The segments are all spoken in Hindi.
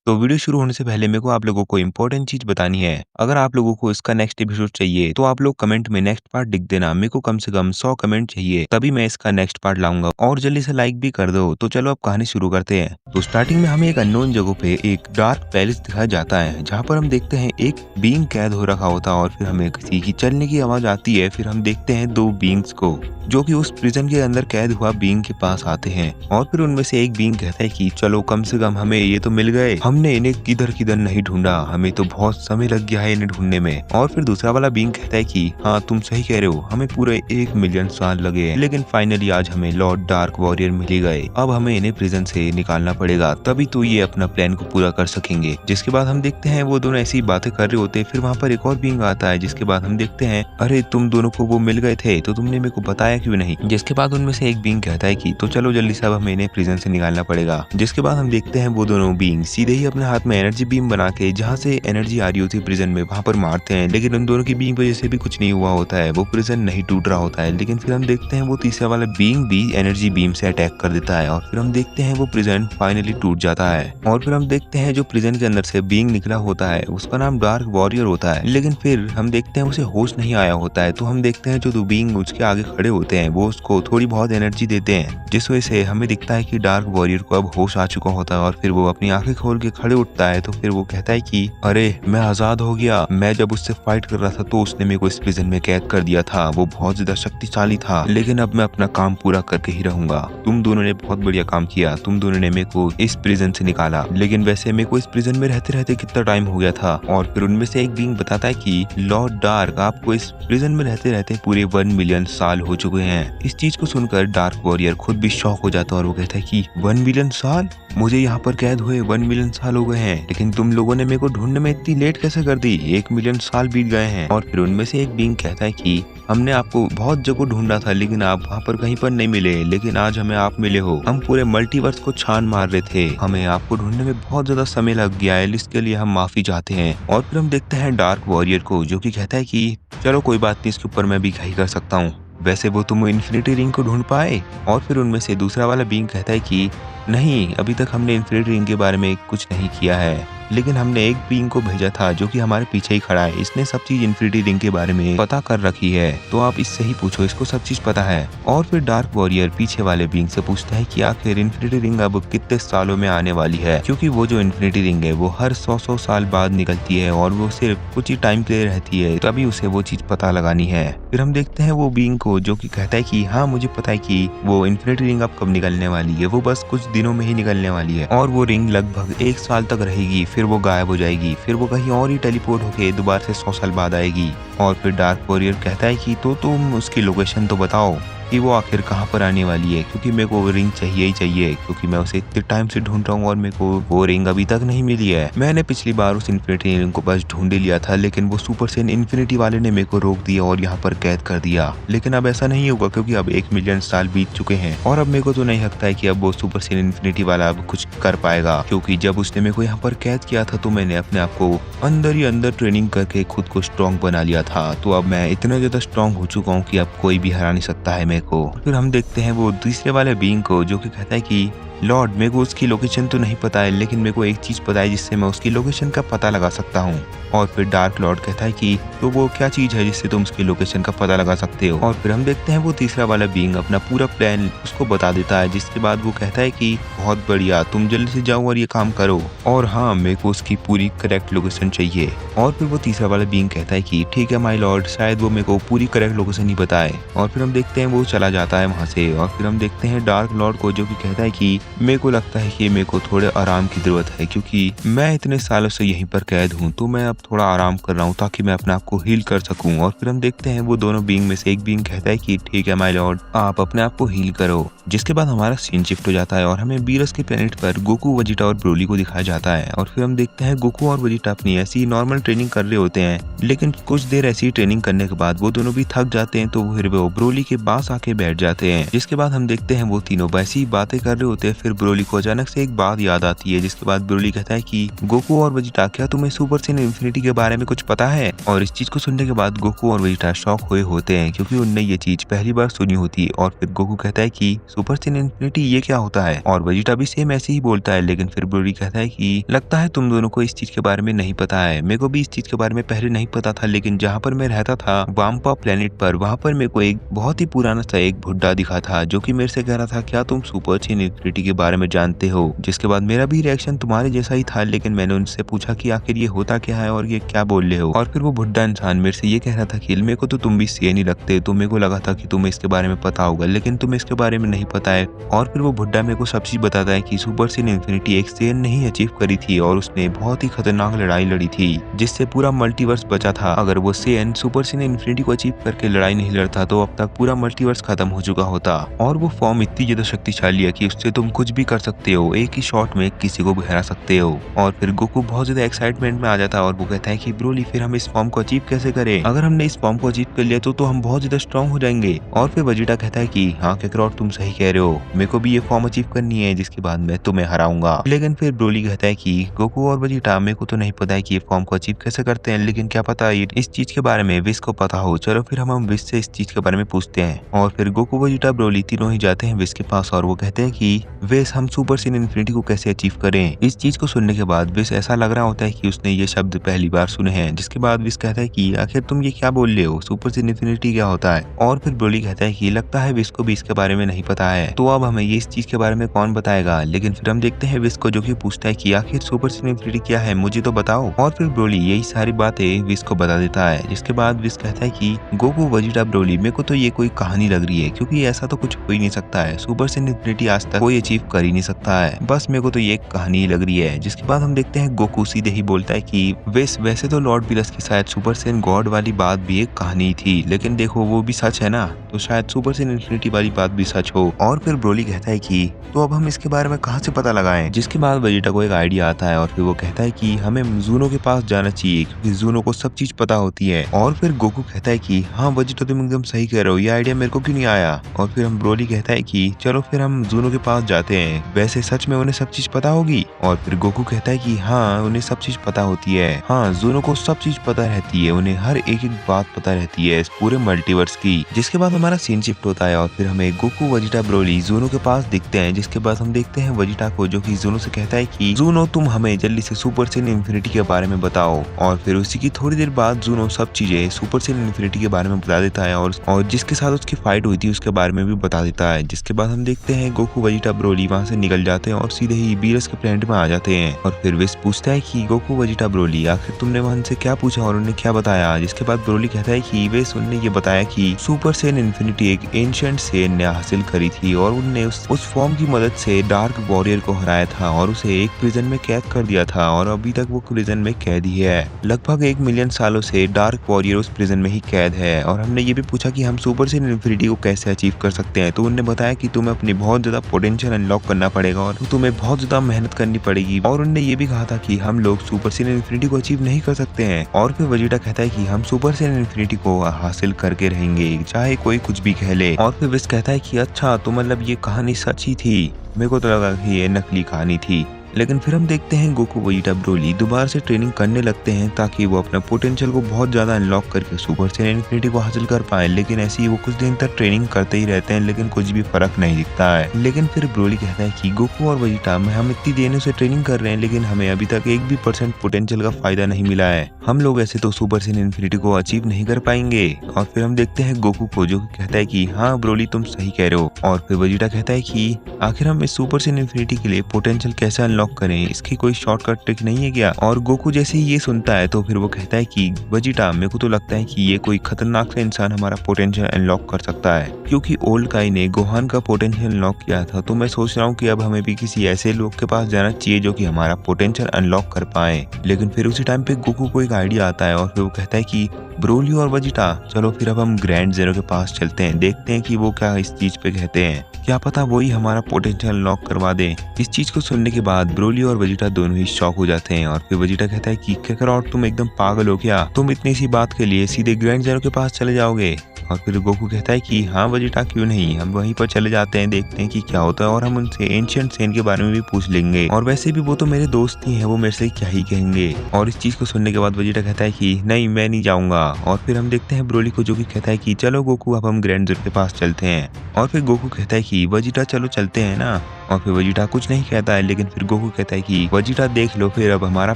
तो वीडियो शुरू होने से पहले मेरे को आप लोगों को इम्पोर्टेंट चीज बतानी है। अगर आप लोगों को इसका नेक्स्ट एपिसोड चाहिए तो आप लोग कमेंट में नेक्स्ट पार्ट लिख देना। मेरे को कम से कम 100 कमेंट चाहिए, तभी मैं इसका नेक्स्ट पार्ट लाऊंगा। और जल्दी से लाइक भी कर दो। तो चलो अब कहानी शुरू करते हैं। तो स्टार्टिंग में हमें एक अननोन जगह पे एक डार्क पैलेस दिखाया जाता है, जहाँ पर हम देखते हैं एक बीइंग कैद हो रखा होता है और फिर हमें किसी की चलने की आवाज आती है। फिर हम देखते हैं दो बीइंग्स को जो कि उस प्रिजन के अंदर कैद हुआ बीइंग के पास आते हैं और फिर उनमें से एक बीइंग कहता है कि चलो कम से कम हमें ये तो मिल गए, हमने इन्हें किधर किधर नहीं ढूंढा, हमें तो बहुत समय लग गया है इन्हें ढूंढने में। और फिर दूसरा वाला बीइंग कहता है कि हाँ तुम सही कह रहे हो, हमें पूरे 1 मिलियन साल लगे हैं, लेकिन फाइनली आज हमें लॉर्ड डार्क वॉरियर मिल ही गए। अब हमें इन्हें प्रिजन से निकालना पड़ेगा, तभी तो ये अपना प्लान को पूरा कर सकेंगे। जिसके बाद हम देखते हैं वो दोनों ऐसी बातें कर रहे होते हैं। फिर वहाँ पर एक और बीइंग आता है, जिसके बाद हम देखते हैं अरे तुम दोनों को वो मिल गए थे तो तुमने मेरे को बताया क्यों नहीं। जिसके बाद उनमें से एक बीइंग कहता है कि तो चलो जल्दी से अब हमें इन्हें प्रिजन से निकालना पड़ेगा। जिसके बाद हम देखते हैं वो दोनों बीइंग सीधे ही अपने हाथ में एनर्जी बीम बना के जहाँ से एनर्जी आ रही होती है प्रिजन में वहाँ पर मारते हैं, लेकिन उन दोनों की बीइंग वजह से भी कुछ नहीं हुआ होता है, वो प्रिजन नहीं टूट रहा होता है। लेकिन फिर हम देखते हैं वो तीसरा वाला बीइंग भी एनर्जी बीम से अटैक कर देता है और फिर हम देखते हैं वो प्रिजन फाइनली टूट जाता है। और फिर हम देखते हैं जो प्रिजन के अंदर से बीइंग निकला होता है उसका नाम डार्क वॉरियर होता है, लेकिन फिर हम देखते हैं उसे होश नहीं आया होता है। तो हम देखते हैं जो दो बीइंग उसके आगे खड़े होते हैं वो उसको थोड़ी बहुत एनर्जी देते हैं, जिस वजह से हमें दिखता है कि डार्क वॉरियर को अब होश आ चुका होता है और फिर वो अपनी आंखें खोल के खड़े उठता है। तो फिर वो कहता है कि अरे मैं आजाद हो गया, मैं जब उससे फाइट कर रहा था तो उसने मेरे को इस प्रिजन में कैद कर दिया था, वो बहुत ज्यादा शक्तिशाली था, लेकिन अब मैं अपना काम पूरा करके ही रहूंगा। तुम दोनों ने बहुत बढ़िया काम किया, तुम दोनों ने मेरे को इस प्रिजन से निकाला, लेकिन वैसे मेरे को इस प्रिजन में रहते रहते कितना टाइम हो गया था। और फिर उनमें से एक बीइंग बताता है कि लॉर्ड डार्क आपको इस प्रिजन में रहते रहते पूरे 1 मिलियन साल हो चुके हैं। इस चीज को सुनकर डार्क वॉरियर खुद भी शॉक हो जाता है और वो कहता है कि 1 मिलियन साल, मुझे यहाँ पर कैद हुए 1 मिलियन साल हो गए हैं, लेकिन तुम लोगों ने मेरे को ढूंढने में इतनी लेट कैसे कर दी, 1 मिलियन साल बीत गए हैं। और फिर उनमें से एक बीइंग कहता है कि हमने आपको बहुत जगह ढूंढा था लेकिन आप वहाँ पर कहीं पर नहीं मिले, लेकिन आज हमें आप मिले हो। हम पूरे मल्टीवर्स को छान मार रहे थे, हमें आपको ढूंढने में बहुत ज्यादा समय लग गया है, इसके लिए हम माफी चाहते हैं। और फिर हम देखते हैं डार्क वॉरियर को जो कि कहता है कि चलो कोई बात नहीं, इसके ऊपर मैं भी घाई कर सकता हूँ, वैसे वो तुम इन्फिनिटी रिंग को ढूंढ पाए। और फिर उनमें से दूसरा वाला बीइंग कहता है कि नहीं, अभी तक हमने इन्फिनिटी रिंग के बारे में कुछ नहीं किया है, लेकिन हमने एक बीइंग को भेजा था जो कि हमारे पीछे ही खड़ा है, इसने सब चीज इन्फिनिटी रिंग के बारे में पता कर रखी है, तो आप इससे ही पूछो, इसको सब चीज पता है। और फिर डार्क वॉरियर पीछे वाले बीइंग से पूछता है कि आखिर इन्फिनिटी रिंग अब कितने सालों में आने वाली है, क्योंकि वो जो इन्फिनिटी रिंग है वो हर 100 साल बाद निकलती है और वो सिर्फ कुछ ही टाइम के लिए रहती है, तभी उसे वो चीज पता लगानी है। फिर हम देखते हैं वो बीइंग को जो कि कहता है कि हाँ मुझे पता है कि वो इन्फिनिटी रिंग अब कब निकलने वाली है, वो बस कुछ दिनों में ही निकलने वाली है और वो रिंग लगभग 1 साल तक रहेगी, फिर वो गायब हो जाएगी, फिर वो कहीं और ही टेलीपोर्ट होके दोबारा से 100 साल बाद आएगी। और फिर डार्क वॉरियर कहता है कि तो तुम उसकी लोकेशन तो बताओ कि वो आखिर कहाँ पर आने वाली है, क्योंकि मेरे को वो रिंग चाहिए ही चाहिए, क्योंकि मैं उसे इतने टाइम से ढूंढ रहा हूँ और मेरे को वो रिंग अभी तक नहीं मिली है। मैंने पिछली बार उस इन्फिनिटी रिंग को बस ढूंढ ही लिया था, लेकिन वो सुपर सेन इन्फिनिटी वाले ने मेरे को रोक दिया और यहाँ पर कैद कर दिया। लेकिन अब ऐसा नहीं होगा, क्योंकि अब 1 मिलियन साल बीत चुके हैं और अब मेरे को तो नहीं लगता है कि अब वो सुपर सेन इन्फिनिटी वाला अब कुछ कर पाएगा, क्योंकि जब उसने मेरे को यहाँ पर कैद किया था तो मैंने अपने आप को अंदर ही अंदर ट्रेनिंग करके खुद को स्ट्रॉन्ग बना लिया था। तो अब मैं इतना ज्यादा स्ट्रॉन्ग हो चुका हूँ कि अब कोई भी हरा नहीं सकता है मेरे को। फिर हम देखते हैं वो तीसरे वाले बीइंग को जो कि कहता है कि लॉर्ड मेरे को उसकी लोकेशन तो नहीं पता है, लेकिन मेरे को एक चीज पता है जिससे मैं उसकी लोकेशन का पता लगा सकता हूँ। और फिर डार्क लॉर्ड कहता है कि तो वो क्या चीज है जिससे तुम उसकी लोकेशन का पता लगा सकते हो। और फिर हम देखते हैं वो तीसरा वाला बीइंग अपना पूरा प्लान उसको बता देता है, जिसके बाद वो कहता है कि बहुत बढ़िया, तुम जल्दी से जाओ और ये काम करो, और हाँ मेरे को उसकी पूरी करेक्ट लोकेशन चाहिए। और फिर वो तीसरा वाला बीइंग कहता है कि ठीक है माय लॉर्ड, शायद वो मेरे को पूरी करेक्ट लोकेशन ही बताए। और फिर हम देखते हैं वो चला जाता है वहां से। और फिर हम देखते हैं डार्क लॉर्ड को जो कि कहता है कि मेरे को लगता है कि मेरे को थोड़े आराम की जरूरत है, क्योंकि मैं इतने सालों से यहीं पर कैद हूँ, तो मैं अब थोड़ा आराम कर रहा हूँ ताकि मैं अपने आप को हील कर सकूं। और फिर हम देखते हैं वो दोनों बीइंग में से एक बीइंग कहता है कि ठीक है माय लॉर्ड, आप अपने आप को हील करो। जिसके बाद हमारा सीन शिफ्ट हो जाता है और हमें बीरस के प्लेनेट पर गोकू, वेजिटा और ब्रोली को दिखाया जाता है। और फिर हम देखते हैं गोकू और वेजिटा अपनी ऐसी नॉर्मल ट्रेनिंग कर रहे होते हैं, लेकिन कुछ देर ऐसी ट्रेनिंग करने के बाद वो दोनों भी थक जाते हैं, तो फिर वो ब्रोली के पास आके बैठ जाते हैं। जिसके बाद हम देखते हैं वो तीनों वैसी बातें कर रहे होते हैं फिर ब्रोली को अचानक से एक बात याद आती है, जिसके बाद ब्रोली कहता है कि गोकू और वेजिटा, क्या तुम्हें सुपर सैयन इन्फिनिटी के बारे में कुछ पता है? और इस चीज को सुनने के बाद गोकू और वेजिटा शॉक हुए होते हैं, क्योंकि उनने ये चीज पहली बार सुनी होती है। और फिर गोकू कहता है कि सुपर सैयन इन्फिनिटी ये क्या होता है, और वेजिटा भी सेम ऐसे ही बोलता है। लेकिन फिर ब्रोली कहता है कि लगता है तुम दोनों को इस चीज के बारे में नहीं पता है। मेरे को भी इस चीज के बारे में पहले नहीं पता था, लेकिन जहाँ पर मैं रहता था वाम्पा प्लेनेट पर, वहाँ पर मेरे को एक बहुत ही पुराना सा एक बुड्ढा दिखा था, जो कि मेरे से कह रहा था क्या तुम सुपर सैयन इन्फिनिटी के बारे में जानते हो। जिसके बाद मेरा भी रिएक्शन तुम्हारे जैसा ही था, लेकिन मैंने उनसे पूछा कि आखिर ये होता क्या है और ये क्या बोल रहे हो। और फिर वो बुड्ढा इंसान मेरे से ये कह रहा था कि मेरे को तो तुम भी सैयन ही लगते, तो मेरे को लगा था कि तुम्हें इसके बारे में पता होगा, लेकिन तुम्हें इसके बारे में नहीं पता है। और फिर वो बुड्ढा मेरे को सब चीज बताता है कि सुपर सैयन इन्फिनिटी एक सैयन ने ही अचीव करी थी, और उसने बहुत ही खतरनाक लड़ाई लड़ी थी, जिससे पूरा मल्टीवर्स बचा था। अगर वो सैयन सुपर सैयन इन्फिनिटी को अचीव करके लड़ाई नहीं लड़ता, तो अब तक पूरा मल्टीवर्स खत्म हो चुका होता। और वो फॉर्म इतनी ज्यादा शक्तिशाली है कि उससे तुम कुछ भी कर सकते हो, एक ही शॉट में किसी को भी हरा सकते हो। और फिर गोकू बहुत ज्यादा एक्साइटमेंट में आ जाता है, और वो कहता है कि ब्रोली फिर हम इस फॉर्म को अचीव कैसे करें? अगर हमने इस फॉर्म को अचीव कर लिया तो हम बहुत ज्यादा स्ट्रॉन्ग हो जाएंगे। और फिर वेजिटा कहता है कि हाँ कैकरॉट, तुम सही कह रहे हो, मेरे को भी ये फॉर्म अचीव करनी है, जिसके बाद मैं तुम्हें हराऊंगा। लेकिन फिर ब्रोली कहता है कि गोकू और वेजिटा, मेरे को तो नहीं पता है कि ये फॉर्म को अचीव कैसे करते हैं, लेकिन क्या पता इस चीज के बारे में विश को पता हो। चलो फिर हम विश से इस चीज के बारे में पूछते हैं। और फिर गोकू, वेजिटा, ब्रोली तीनों ही जाते हैं विश के पास, और वो कहते हैं कि विश हम सुपर सैयन इन्फिनिटी को कैसे अचीव करें। इस चीज को सुनने के बाद विश ऐसा लग रहा होता है कि उसने ये शब्द पहली बार सुने हैं। जिसके बाद विश कहता है कि आखिर तुम ये क्या बोल रहे हो, सुपर सैयन इन्फिनिटी क्या होता है? और फिर ब्रोली कहता है कि लगता है विश को भी इसके बारे में नहीं पता है, तो अब हमें ये इस चीज के बारे में कौन बताएगा। लेकिन फिर हम देखते हैं विश को, जो कि पूछता है कि आखिर सुपर सैयन इन्फिनिटी क्या है, मुझे तो बताओ। और फिर ब्रोली यही सारी बातें विश को बता देता है। जिसके बाद विश कहता है कि गोकू, वेजिटा, ब्रोली, मेरे को तो ये कोई कहानी लग रही है, क्योंकि ऐसा तो कुछ हो ही नहीं सकता है। सुपर सैयन इन्फिनिटी आज तक कोई अचीव कर ही नहीं सकता है, बस मेरे को तो ये कहानी ही लग रही है। जिसके बाद हम देखते हैं गोकू सीधे ही बोलता है कि वैसे तो लॉर्ड विलस की शायद सुपर सैयन गॉड वाली बात भी एक कहानी थी, लेकिन देखो वो भी सच है ना, तो शायद सुपर सैयन इन्फिनिटी वाली बात भी सच हो। और फिर ब्रोली कहता है कि तो अब हम इसके बारे में कहाँ से पता लगाएं। जिसके बाद वेजिटा को एक आइडिया आता है, और फिर वो कहता है कि हमें जूनो के पास जाना चाहिए, क्योंकि जूनो को सब चीज पता होती है। और फिर गोकू कहता है कि हाँ वेजिटा, तुम एकदम सही कह रहे हो, ये आइडिया मेरे को क्यों नहीं आया। और फिर हम ब्रोली कहता है कि चलो फिर हम जूनो के पास जाते हैं, वैसे सच में उन्हें सब चीज पता होगी। और फिर गोकू कहता है कि हाँ उन्हें सब चीज पता होती है, हाँ जूनो को सब चीज पता रहती है, उन्हें हर एक बात पता रहती है इस पूरे मल्टीवर्स की। जिसके बाद हमारा सीन शिफ्ट होता है, और फिर हमें गोकू, वेजिटा, ब्रोली जूनो के पास दिखते हैं। जिसके बाद हम देखते हैं वेजिटा को, जो कि जूनो से कहता है कि जूनो तुम हमें जल्दी से सुपर सैयन इन्फिनिटी के बारे में बताओ। और फिर उसी की थोड़ी देर बाद जूनो सब चीजें सुपर सैयन इन्फिनिटी के बारे में बता देता है, और जिसके साथ उसकी फाइट हुई थी उसके बारे में भी बता देता है। जिसके बाद हम देखते हैं गोकू, वेजिटा, ब्रोली वहाँ से निकल जाते हैं और सीधे ही बीरस के प्लेनेट में आ जाते हैं। और फिर विश पूछता है कि गोकू, वेजिटा, ब्रोली, आखिर तुमने वहाँ से क्या पूछा और उन्हें क्या बताया। जिसके बाद ब्रोली कहता है कि विश उन्हें ये बताया कि सुपर सैयन इन्फिनिटी एक एंशिएंट सैयन ने हासिल करी थी, और उनने उस फॉर्म की मदद से डार्क वॉरियर को हराया था, और उसे एक प्रिजन में कैद कर दिया था, और अभी तक वो प्रिजन में कैद ही है। लगभग 1 मिलियन सालों से डार्क वॉरियर उस प्रिजन में ही कैद है। और हमने ये भी पूछा कि हम सुपर सैयन इन्फिनिटी को कैसे अचीव कर सकते हैं, तो उन्होंने बताया कि तुम्हें अपनी बहुत ज्यादा पोटेंशियल अनलॉक करना पड़ेगा, और तुम्हें बहुत ज्यादा मेहनत करनी पड़ेगी। और उन्होंने ये भी कहा था कि हम लोग सुपर सैयन इन्फिनिटी को अचीव नहीं कर सकते हैं। और फिर वेजिटा कहता है कि हम सुपर सैयन इन्फिनिटी को हासिल करके रहेंगे, चाहे कोई कुछ भी कह ले। और फिर विश कहता है कि अच्छा, तो मतलब ये कहानी सच ही थी, मेरे को तो लगा कि ये नकली कहानी थी। लेकिन फिर हम देखते हैं गोकू, वेजिटा, ब्रोली दोबारा से ट्रेनिंग करने लगते हैं, ताकि वो अपना पोटेंशियल को बहुत ज्यादा अनलॉक करके सुपर सैयन इन्फिनिटी को हासिल कर पाए। लेकिन ऐसे ही वो कुछ दिन तक ट्रेनिंग करते ही रहते हैं, लेकिन कुछ भी फर्क नहीं दिखता है। लेकिन फिर ब्रोली कहता है कि गोकू और वेजिटा, हम इतनी देर से ट्रेनिंग कर रहे हैं, लेकिन हमें अभी तक 1% पोटेंशियल का फायदा नहीं मिला है। हम लोग ऐसे तो सुपर सैयन इन्फिनिटी को अचीव नहीं कर पाएंगे। और फिर हम देखते हैं गोकू को, जो कहता है कि हाँ ब्रोली, तुम सही कह रहे हो। और फिर वेजिटा कहता है कि आखिर हम इस सुपर सैयन इन्फिनिटी के लिए पोटेंशियल कैसे अनलॉक करें, इसकी कोई शॉर्टकट ट्रिक नहीं है क्या। और गोकू जैसे ही ये सुनता है, तो फिर वो कहता है कि वेजिटा, मेरे को तो लगता है कि ये कोई खतरनाक सा इंसान हमारा पोटेंशियल अनलॉक कर सकता है, क्योंकि ओल्ड काई ने गोहान का पोटेंशियल अनलॉक किया था। तो मैं सोच रहा हूँ कि अब हमें भी किसी ऐसे लोग के पास जाना चाहिए जो कि हमारा पोटेंशियल अनलॉक कर पाए। लेकिन फिर उसी टाइम पे गोकू को एक आइडिया आता है, और फिर वो कहता है कि ब्रोली और वेजिटा, चलो फिर अब हम ग्रैंड ज़ीरो के पास चलते हैं, देखते हैं कि वो क्या इस चीज पे कहते हैं। क्या पता वही हमारा पोटेंशियल अनलॉक करवा दे। इस चीज को सुनने के बाद ब्रोली और वेजिटा दोनों ही शॉक हो जाते हैं और फिर वेजिटा कहता है कि काकारोट तुम एकदम पागल हो क्या? तुम इतनी सी बात के लिए सीधे ग्रैंड ज़ेनो के पास चले जाओगे? और फिर गोकू कहता है कि हाँ वेजिटा क्यों नहीं, हम वहीं पर चले जाते हैं, देखते हैं कि क्या होता है और हम उनसे एंशिएंट सेन के बारे में भी पूछ लेंगे। और वैसे भी वो तो मेरे दोस्त ही हैं, वो मेरे से क्या ही कहेंगे। और इस चीज को सुनने के बाद वेजिटा कहता है कि नहीं मैं नहीं जाऊंगा। और फिर हम देखते हैं ब्रोली को जो कि कहता है कि चलो गोकू अब हम ग्रैंड ज़ेनो के पास चलते हैं। और फिर गोकू कहता है कि वेजिटा चलो चलते हैं ना। और फिर वेजिटा कुछ नहीं कहता है, लेकिन फिर गोकू कहता है कि वेजिटा देख लो, फिर अब हमारा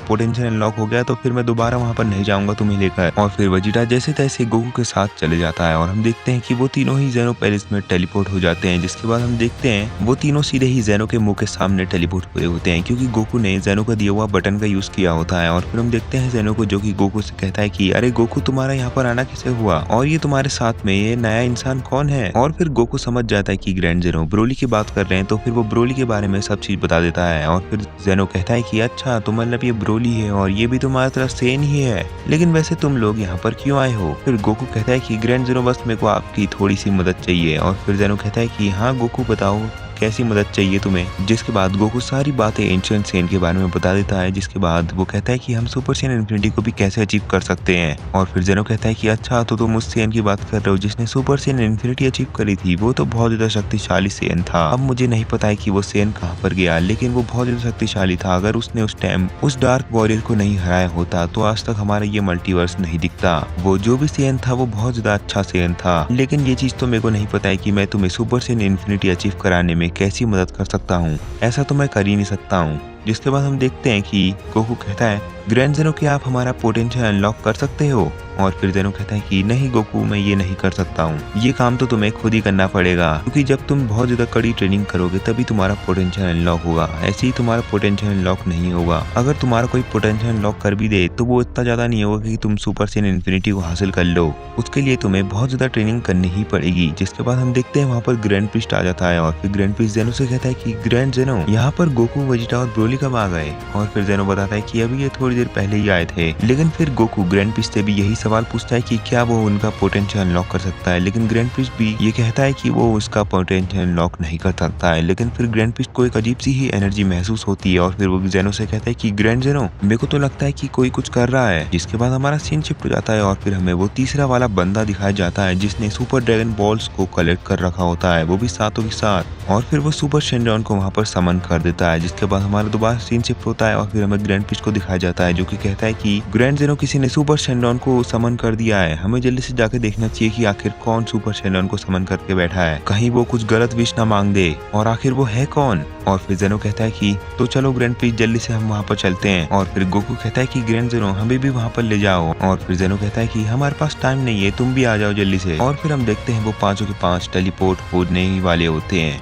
पोटेंशियल अनलॉक हो गया तो फिर मैं दोबारा वहां पर नहीं जाऊंगा तुम्हें लेकर। और फिर वेजिटा जैसे तैसे गोकू के साथ चले जाता है और हम देखते हैं कि वो तीनों ही ज़ेनो पैलेस में टेलीपोर्ट हो जाते हैं। जिसके बाद हम देखते हैं वो तीनों सीधे ही ज़ेनो के मुंह के सामने टेलीपोर्ट हुए होते हैं, क्योंकि गोकू ने ज़ेनो का दिया हुआ बटन का यूज किया होता है। और फिर हम देखते हैं ज़ेनो को जो कि गोकू से कहता है कि अरे गोकू तुम्हारा यहाँ पर आना कैसे हुआ, और ये तुम्हारे साथ में ये नया इंसान कौन है? और फिर गोकू समझ जाता है कि ग्रैंड ज़ेनो ब्रोली की बात कर रहे हैं, तो फिर वो ब्रोली के बारे में सब चीज बता देता है। और फिर ज़ेनो कहता है कि अच्छा तो मतलब ये ब्रोली है और ये भी तुम्हारी तरह सेन ही है, लेकिन वैसे तुम लोग यहाँ पर क्यों आए हो? फिर गोकू कहता है कि ग्रैंड ज़ेनो बस मेरे को आपकी थोड़ी सी मदद चाहिए। और फिर ज़ेनो कहता है कि हाँ गोकू बताओ कैसी मदद चाहिए तुम्हें? जिसके बाद गोकू सारी बातें एंशिएंट सेन के बारे में बता देता है। जिसके बाद वो कहता है कि हम सुपर सेन इन्फिनिटी को भी कैसे अचीव कर सकते हैं। और फिर ज़ेनो कहता है कि अच्छा तो तुम उस सेन की बात कर रहे हो जिसने सुपर सेन इन्फिनिटी अचीव करी थी, वो तो बहुत ज्यादा शक्तिशाली सेन था। अब मुझे नहीं पता है कि वो सेन कहाँ पर गया, लेकिन वो बहुत ज्यादा शक्तिशाली था। अगर उसने उस टाइम उस डार्क वॉरियर को नहीं हराया होता तो आज तक हमारा ये मल्टीवर्स नहीं दिखता। वो जो भी सेन था वो बहुत ज्यादा अच्छा सेन था, लेकिन ये चीज तो मेरे को नहीं पता है कि मैं तुम्हें सुपर सेन इन्फिनिटी अचीव कराने में कैसी मदद कर सकता हूँ। ऐसा तो मैं कर ही नहीं सकता हूँ। जिसके बाद हम देखते हैं कि गोकू कहता है ग्रैंड ज़ेनो क्या आप हमारा पोटेंशियल अनलॉक कर सकते हो? और फिर ज़ेनो कहता है कि नहीं गोकू मैं ये नहीं कर सकता हूँ, ये काम तो तुम्हें खुद ही करना पड़ेगा, क्योंकि जब तुम बहुत ज्यादा कड़ी ट्रेनिंग करोगे तभी तुम्हारा पोटेंशियल अनलॉक होगा, ऐसे ही तुम्हारा पोटेंशियल अनलॉक नहीं होगा। अगर तुम्हारा कोई पोटेंशियल अनलॉक कर भी दे तो वो इतना ज्यादा नहीं होगा कि तुम सुपर सेन इन्फिनिटी को हासिल कर लो, उसके लिए तुम्हें बहुत ज्यादा ट्रेनिंग करनी ही पड़ेगी। जिसके बाद हम देखते हैं वहाँ पर ग्रैंड प्रीस्ट आ जाता है और फिर ग्रैंड प्रीस्ट ज़ेनो से कहता है कि ग्रैंड ज़ेनो यहाँ पर गोकू वेजिटा और ब्रोली कब आ गए? और फिर ज़ेनो बताता है कि अभी ये थोड़ी देर पहले ही आए थे। लेकिन फिर गोकू ग्रैंड प्रीस्ट से भी यही सवाल पूछता है कि क्या वो उनका पोटेंशियल अनलॉक कर सकता है, लेकिन ग्रैंड प्रीस्ट भी ये कहता है कि वो उसका पोटेंशियल अनलॉक नहीं कर सकता है। लेकिन फिर ग्रैंड प्रीस्ट को एक अजीब सी ही एनर्जी महसूस होती है और फिर वो ज़ेनो से कहता है कि ग्रैंड ज़ेनो मेरे को तो लगता है कि कोई कुछ कर रहा है। जिसके बाद हमारा सीन शिफ्ट हो जाता है और फिर हमें वो तीसरा वाला बंदा दिखाया जाता है जिसने सुपर ड्रैगन बॉल्स को कलेक्ट कर रखा होता है, वो भी सातों के साथ। और फिर वो सुपर शेनरॉन को वहाँ पर समन कर देता है। जिसके बाद हमारा दोबारा सीन शिफ्ट होता है और फिर हमें ग्रैंड प्रीस्ट को दिखाया जाता है जो कि कहता है कि ग्रैंड ज़ेनो किसी ने सुपर शेनरॉन को समन कर दिया है, हमें जल्दी से जाके देखना चाहिए कि आखिर कौन सुपर शेनरॉन को समन करके बैठा है, कहीं वो कुछ गलत विश ना मांग दे, और आखिर वो है कौन। और फिर ज़ेनो कहता है कि तो चलो ग्रैंड प्रीस्ट जल्दी से हम वहाँ पर चलते हैं। और फिर गोकू कहता है कि ग्रैंड ज़ेनो हमें भी वहाँ पर ले जाओ। और फिर ज़ेनो कहता है कि हमारे पास टाइम नहीं है, तुम भी आ जाओ जल्दी से। और फिर हम देखते हैं वो पांचों के पांच टेलीपोर्ट होने ही वाले होते हैं।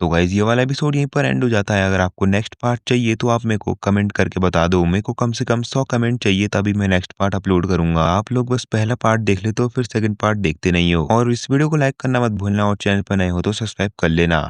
तो गाइज ये वाला एपिसोड यहीं पर एंड हो जाता है। अगर आपको नेक्स्ट पार्ट चाहिए तो आप मेरे को कमेंट करके बता दो। मेरे को कम से कम 100 कमेंट चाहिए तभी मैं नेक्स्ट पार्ट अपलोड करूंगा। आप लोग बस पहला पार्ट देख लेते हो फिर सेकंड पार्ट देखते नहीं हो। और इस वीडियो को लाइक करना मत भूलना और चैनल पर नए हो तो सब्सक्राइब कर लेना।